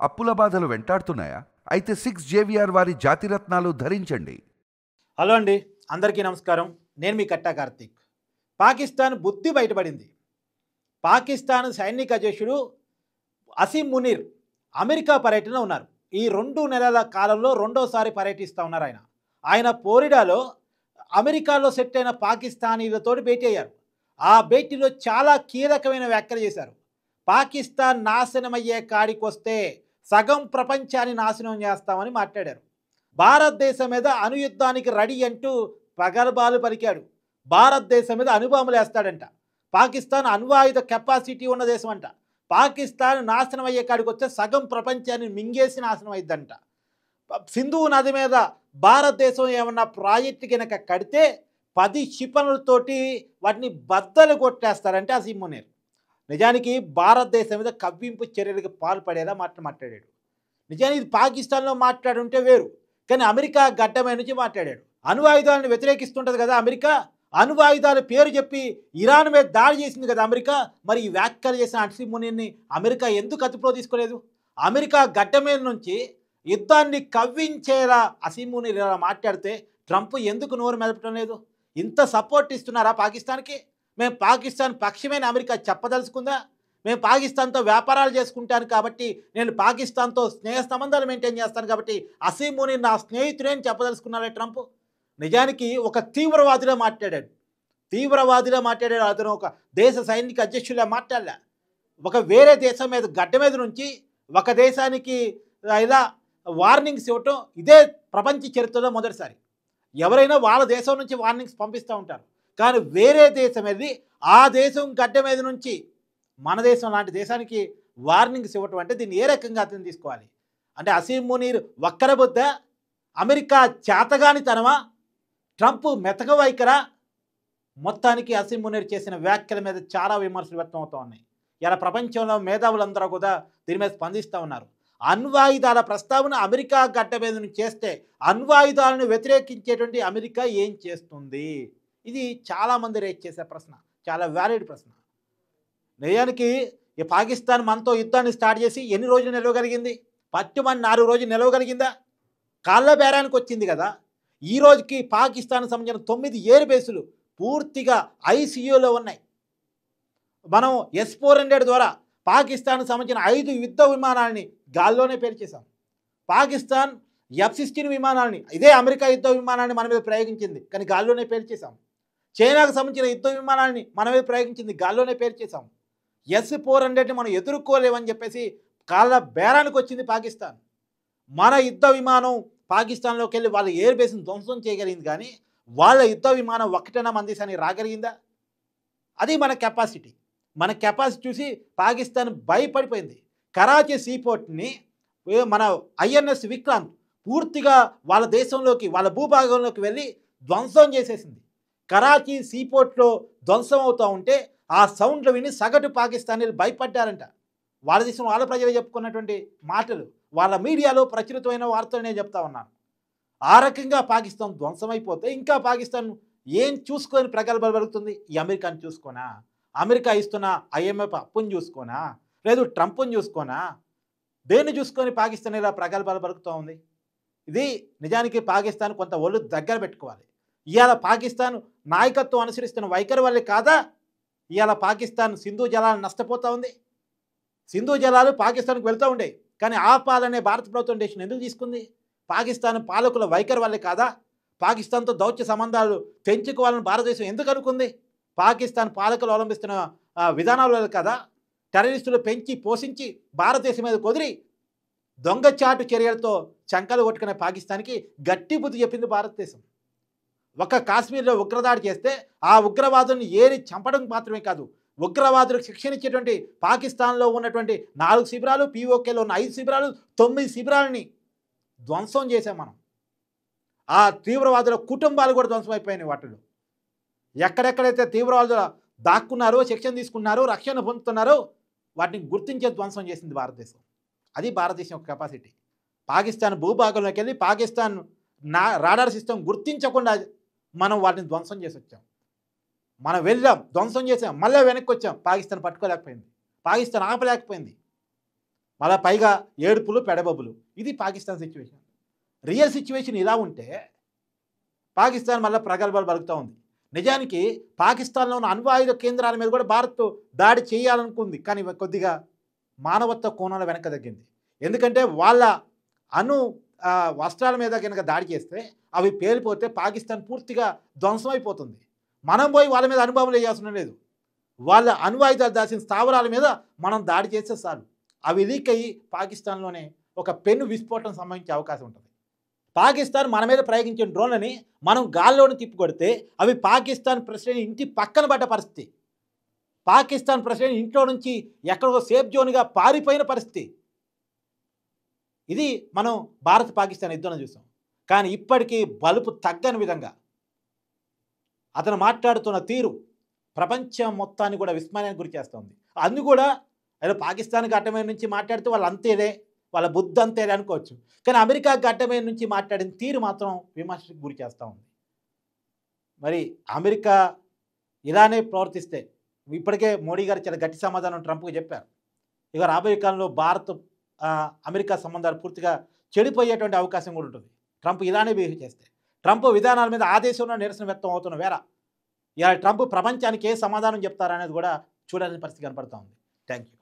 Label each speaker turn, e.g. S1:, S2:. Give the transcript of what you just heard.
S1: అప్పుల బాధలు వెంటాడుతున్నాయా? అయితే 6 జేవిఆర్ వారి జాతిరత్నాలు ధరించండి.
S2: హలో అండి, అందరికీ నమస్కారం. నేను మీ కట్టా కార్తీక్. పాకిస్తాన్ బుద్ధి బయటపడింది. పాకిస్తాన్ సైనిక అధ్యక్షుడు అసీం మునీర్ అమెరికా పర్యటన ఉన్నారు. ఈ 2 నెలల కాలంలో రెండోసారి పర్యటిస్తూ ఉన్నారు ఆయన ఫ్లోరిడాలో అమెరికాలో సెట్ అయిన పాకిస్తానీలతోటి భేటీ అయ్యారు. ఆ భేటీలో చాలా కీలకమైన వ్యాఖ్యలు చేశారు. పాకిస్తాన్ నాశనమయ్యే కాడికొస్తే సగం ప్రపంచాన్ని నాశనం చేస్తామని మాట్లాడారు. భారతదేశం మీద అణుయుద్ధానికి రెడీ అంటూ పగలబాలు పలికాడు. భారతదేశం మీద అణుబాంబులు వేస్తాడంట. పాకిస్తాన్ అణ్వాయుధ కెపాసిటీ ఉన్న దేశం అంట. పాకిస్తాన్ నాశనం అయ్యే కాడికి వస్తే సగం ప్రపంచాన్ని మింగేసి నాశనం అయిద్దంట. సింధు నది మీద భారతదేశం ఏమన్నా ప్రాజెక్టు కనుక కడితే 10 క్షిపణులతోటి వాటిని బద్దలు కొట్టేస్తారంటే అసీం మునీర్. నిజానికి భారతదేశం మీద కవ్వింపు చర్యలకు పాల్పడేలా మాట్లాడాడు. నిజానికి ఇది పాకిస్తాన్లో మాట్లాడుంటే వేరు, కానీ అమెరికా గడ్డమై నుంచి మాట్లాడాడు. అణువాయుధాలను వ్యతిరేకిస్తుంటుంది కదా అమెరికా. అణువాయుధాల పేరు చెప్పి ఇరాన్ మీద దాడి చేసింది కదా అమెరికా. మరి ఈ వ్యాఖ్యలు చేసిన అసీం మునీర్ని అమెరికా ఎందుకు అదుపులో తీసుకోలేదు? అమెరికా గడ్డ మీద నుంచి యుద్ధాన్ని కవ్వించేలా అసీం మునీర్ ఇలా మాట్లాడితే ట్రంప్ ఎందుకు నోరు మెదపడం లేదు? ఇంత సపోర్ట్ ఇస్తున్నారా పాకిస్తాన్కి? మేము పాకిస్తాన్ పక్షమైన అమెరికా చెప్పదలుచుకుందా? మేము పాకిస్తాన్తో వ్యాపారాలు చేసుకుంటాను కాబట్టి, నేను పాకిస్తాన్తో స్నేహ సంబంధాలు మెయింటైన్ చేస్తాను కాబట్టి అసీం మునీర్ నా స్నేహితుడే అని చెప్పదలుచుకున్నారే ట్రంప్. నిజానికి ఒక తీవ్రవాదిలో మాట్లాడాడు. అతను ఒక దేశ సైనిక అధ్యక్షులా మాట్లాడలే. ఒక వేరే దేశం మీద గడ్డ మీద నుంచి ఒక దేశానికి ఇలా వార్నింగ్స్ ఇవ్వటం ఇదే ప్రపంచ చరిత్రలో మొదటిసారి. ఎవరైనా వాళ్ళ దేశం నుంచి వార్నింగ్స్ పంపిస్తూ ఉంటారు, కానీ వేరే దేశం వెళ్ళి ఆ దేశం గడ్డ మీద నుంచి మన దేశం లాంటి దేశానికి వార్నింగ్స్ ఇవ్వటం అంటే దీన్ని ఏ రకంగా అర్థం తీసుకోవాలి? అంటే అసీం మునీర్ వక్కరబుద్ద, అమెరికా చేతగానితనమా, ట్రంప్ మెతక వైఖరా? మొత్తానికి అసీం మునీర్ చేసిన వ్యాఖ్యల మీద చాలా విమర్శలు వ్యక్తం అవుతూ ఉన్నాయి. ఇలా ప్రపంచంలో మేధావులందరూ కూడా దీని మీద స్పందిస్తూ ఉన్నారు. అణ్వాయుధాల ప్రస్తావన అమెరికా గడ్డ మీద నుంచి చేస్తే అణ్వాయుధాలను వ్యతిరేకించేటువంటి అమెరికా ఏం చేస్తుంది? ఇది చాలామంది రేట్ చేసే ప్రశ్న, చాలా వ్యాలిడ్ ప్రశ్న. నిజానికి ఈ పాకిస్తాన్ మనతో యుద్ధాన్ని స్టార్ట్ చేసి ఎన్ని రోజులు నిలవగలిగింది? పట్టుమని 4 రోజులు నిలవగలిగిందా? కాళ్ళ బేరానికి వచ్చింది కదా. ఈ రోజుకి పాకిస్తాన్కి సంబంధించిన 9 ఎయిర్ బేసులు పూర్తిగా ఐసీయూలో ఉన్నాయి. మనం S-400 ద్వారా పాకిస్తాన్కి సంబంధించిన 5 యుద్ధ విమానాలని గాల్లోనే పేల్చేశాం. పాకిస్తాన్ F-16 విమానాలని, ఇదే అమెరికా యుద్ధ విమానాన్ని మన మీద ప్రయోగించింది, కానీ గాల్లోనే పేల్చేశాం. చైనాకు సంబంధించిన యుద్ధ విమానాన్ని మన మీద ప్రయోగించింది, గాల్లోనే పేల్చేశాం. S-400ని మనం ఎదుర్కోలేమని చెప్పేసి కాళ్ళ బేరానికి వచ్చింది పాకిస్తాన్. మన యుద్ధ విమానం పాకిస్తాన్లోకి వెళ్ళి వాళ్ళ ఎయిర్ బేస్ని ధ్వంసం చేయగలిగింది, కానీ వాళ్ళ యుద్ధ విమానం ఒక్కటైనా మన దేశానికి రాగలిగిందా? అది మన కెపాసిటీ. మన కెపాసిటీ చూసి పాకిస్తాన్ భయపడిపోయింది. కరాచీ సీపోర్ట్ని మన INS విక్రాంత్ పూర్తిగా వాళ్ళ దేశంలోకి, వాళ్ళ భూభాగంలోకి వెళ్ళి ధ్వంసం చేసేసింది. కరాచీ సీపోర్ట్లో ధ్వంసం అవుతూ ఉంటే ఆ సౌండ్లు విని సగటు పాకిస్తానీలు భయపడ్డారంట. వాళ్ళ దేశం వాళ్ళ ప్రజలు చెప్పుకున్నటువంటి మాటలు, వాళ్ళ మీడియాలో ప్రచురితమైన వార్తలు నేను చెప్తా ఉన్నాను. ఆ రకంగా పాకిస్తాన్ ధ్వంసమైపోతే ఇంకా పాకిస్తాన్ ఏం చూసుకొని ప్రగల్భాలు పలుకుతుంది? ఈ అమెరికాని చూసుకోనా? అమెరికా ఇస్తున్న IMF అప్పుని చూసుకోనా? లేదు ట్రంప్ని చూసుకోనా? దేన్ని చూసుకొని పాకిస్తాన్ ఇలా ప్రగల్భాలు పలుకుతూ ఉంది? ఇది నిజానికి పాకిస్తాన్ కొంత ఒళ్ళు దగ్గర పెట్టుకోవాలి. ఇవాళ పాకిస్తాన్ నాయకత్వం అనుసరిస్తున్న వైఖరి వల్లే కాదా ఇవాళ పాకిస్తాన్ సింధు జలాలు నష్టపోతూ ఉంది? సింధు జలాలు పాకిస్తాన్కి వెళ్తూ ఉండేవి, కానీ ఆపాలనే భారత ప్రభుత్వం డెసిషన్ ఎందుకు తీసుకుంది? పాకిస్తాన్ పాలకుల వైఖరి వల్లే కాదా? పాకిస్తాన్తో దౌత్య సంబంధాలు పెంచుకోవాలని భారతదేశం ఎందుకు అనుకుంది? పాకిస్తాన్ పాలకులు అవలంబిస్తున్న విధానాల వల్ల కదా టెర్రరిస్టులు పెంచి పోషించి భారతదేశం మీద కుదిరి దొంగచాటు చర్యలతో చంకలు కొట్టుకునే పాకిస్తాన్కి గట్టి బుద్ధి చెప్పింది భారతదేశం. ఒక కాశ్మీర్లో ఉగ్రదాడి చేస్తే ఆ ఉగ్రవాదుల్ని ఏరి చంపడం మాత్రమే కాదు, ఉగ్రవాదులకు శిక్షణ ఇచ్చేటువంటి పాకిస్తాన్లో ఉన్నటువంటి 4 శిబిరాలు, POKలో ఉన్న 5 శిబిరాలు, 9 శిబిరాలని ధ్వంసం చేసాం మనం. ఆ తీవ్రవాదుల కుటుంబాలు కూడా ధ్వంసం అయిపోయినాయి. వాటిలో ఎక్కడెక్కడైతే తీవ్రవాదులు దాక్కున్నారో, శిక్షణ తీసుకున్నారో, రక్షణ పొందుతున్నారో వాటిని గుర్తించే ధ్వంసం చేసింది భారతదేశం. అది భారతదేశం యొక్క కెపాసిటీ. పాకిస్తాన్ భూభాగంలోకి వెళ్ళి పాకిస్తాన్ రాడార్ సిస్టమ్ గుర్తించకుండా మనం వాటిని ధ్వంసం చేసి వచ్చాం. మనం వెళ్ళాం, ధ్వంసం చేసాం, మళ్ళీ వెనక్కి వచ్చాం. పాకిస్తాన్ పట్టుకోలేకపోయింది, పాకిస్తాన్ ఆపలేకపోయింది. మళ్ళీ పైగా ఏడుపులు పెడబొబ్బులు. ఇది పాకిస్తాన్ సిచ్యువేషన్. రియల్ సిచ్యువేషన్ ఇలా ఉంటే పాకిస్తాన్ మళ్ళీ ప్రగల్భాలు పలుకుతూ ఉంది. నిజానికి పాకిస్తాన్లో ఉన్న అణ్వాయుధ కేంద్రాల మీద కూడా భారత్ దాడి చేయాలనుకుంది, కానీ కొద్దిగా మానవత్వ కోణంలో వెనక తగ్గింది. ఎందుకంటే వాళ్ళ వస్త్రాల మీద కనుక దాడి చేస్తే అవి పేలిపోతే పాకిస్తాన్ పూర్తిగా ధ్వంసం అయిపోతుంది. మనం పోయి వాళ్ళ మీద అనుభవం వేయాల్సిన లేదు. వాళ్ళ అణ్వాయుధాలు దాచిన స్థావరాల మీద మనం దాడి చేస్తే చాలు, అవి లీక్ అయ్యి పాకిస్తాన్లోనే ఒక పెను విస్ఫోటనం సంభవించే అవకాశం ఉంటుంది. పాకిస్తాన్ మన మీద ప్రయోగించిన డ్రోన్లని మనం గాల్లోని తిప్పికొడితే అవి పాకిస్తాన్ ప్రెసిడెంట్ ఇంటి పక్కన పడ్డ పరిస్థితి, పాకిస్తాన్ ప్రెసిడెంట్ ఇంట్లో నుంచి ఎక్కడో సేఫ్ జోన్గా పారిపోయిన పరిస్థితి. ఇది మనం భారత్ పాకిస్తాన్ యుద్ధంలో చూసాం. కానీ ఇప్పటికీ బలుపు తగ్గని విధంగా అతను మాట్లాడుతున్న తీరు ప్రపంచం మొత్తాన్ని కూడా విస్మయానికి గురి చేస్తుంది. అందు కూడా ఏదో పాకిస్తాన్ గడ్డమైన నుంచి మాట్లాడితే వాళ్ళు అంతేలే, వాళ్ళ బుద్ధి అంతేలే అనుకోవచ్చు. కానీ అమెరికా గడ్డమైన నుంచి మాట్లాడిన తీరు మాత్రం విమర్శకు గురి చేస్తూ ఉంది. మరి అమెరికా ఇలానే ప్రవర్తిస్తే, ఇప్పటికే మోడీ గారు చాలా గట్టి సమాధానం ట్రంప్కి చెప్పారు. ఇక రాబోయే కాలంలో భారత్ అమెరికా సంబంధాలు పూర్తిగా చెడిపోయేటువంటి అవకాశం కూడా ఉంటుంది ట్రంప్ ఇలానే బిహేవ్ చేస్తే. ట్రంప్ విధానాల మీద ఆ దేశంలో నిరసన వ్యక్తం అవుతున్న వేళ ఇలా ట్రంప్ ప్రపంచానికి ఏ సమాధానం చెప్తారనేది కూడా చూడాల్సిన పరిస్థితి కనపడుతూ ఉంది. Thank you.